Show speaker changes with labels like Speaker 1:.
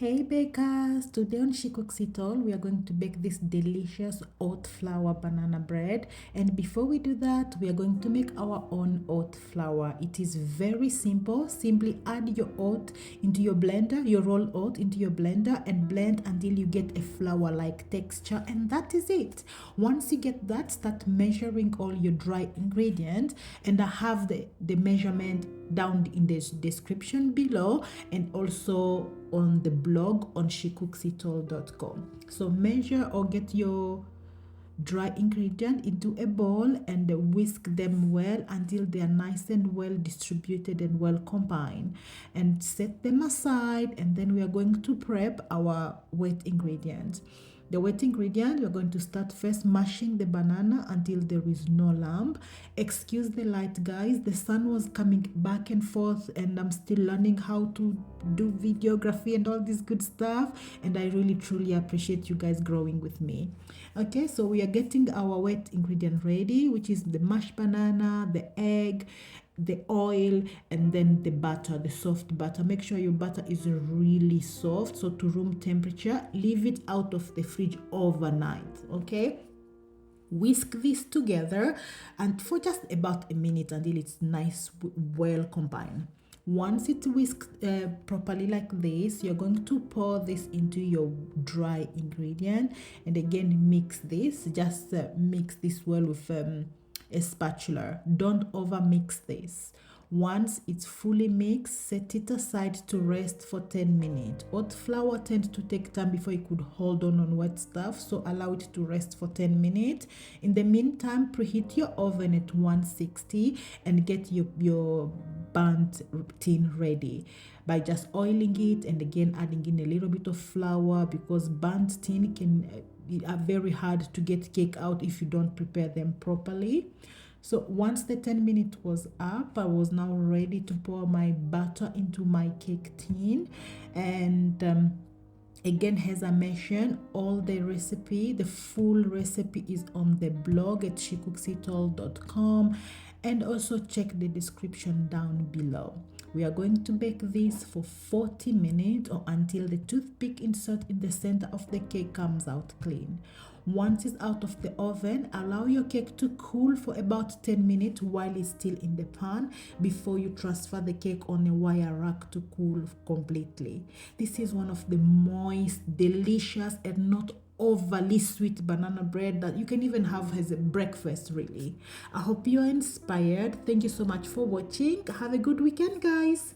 Speaker 1: Hey bakers, today on She Cooks It All, we are going to bake this delicious oat flour banana bread. And before we do that, we are going to make our own oat flour. It is very simple. Simply add your oat into your blender, your roll oat into your blender and blend until you get a flour-like texture. And that is it. Once you get that, start measuring all your dry ingredients. And I have the measurement down in the description below and also on the blog on shecooksitall.com. So measure or get your dry ingredient into a bowl and whisk them well until they are nice and well distributed and well combined, and set them aside. And then we are going to prep our wet ingredients. The wet ingredient, we're going to start first mashing the banana until there is no lump. Excuse the light, guys. The sun was coming back and forth and I'm still learning how to do videography and all this good stuff. And I really truly appreciate you guys growing with me. Okay, so we are getting our wet ingredient ready, which is the mashed banana, the egg, the oil, and then the butter, the soft butter. Make sure your butter is really soft, so to room temperature. Leave it out of the fridge overnight. Okay, whisk this together and for just about a minute until it's nice, well combined. Once it's whisked properly like this, you're going to pour this into your dry ingredient and again mix this. Just mix this well with a spatula. Don't over mix this. Once it's fully mixed, set it aside to rest for 10 minutes. Oat flour tends to take time before you could hold on wet stuff, so allow it to rest for 10 minutes. In the meantime, preheat your oven at 160 and get your burnt tin ready by just oiling it and again adding in a little bit of flour, because burnt tin can are very hard to get cake out if you don't prepare them properly. So once the 10 minutes was up, I was now ready to pour my butter into my cake tin. And again, as I mentioned, all the recipe, the full recipe is on the blog at shecooksitall.com, and also check the description down below. We are going to bake this for 40 minutes or until the toothpick insert in the center of the cake comes out clean. Once it's out of the oven, allow your cake to cool for about 10 minutes while it's still in the pan before you transfer the cake on a wire rack to cool completely. This is one of the moist, delicious, and not overly sweet banana bread that you can even have as a breakfast, really. I hope you are inspired. Thank you so much for watching. Have a good weekend, guys.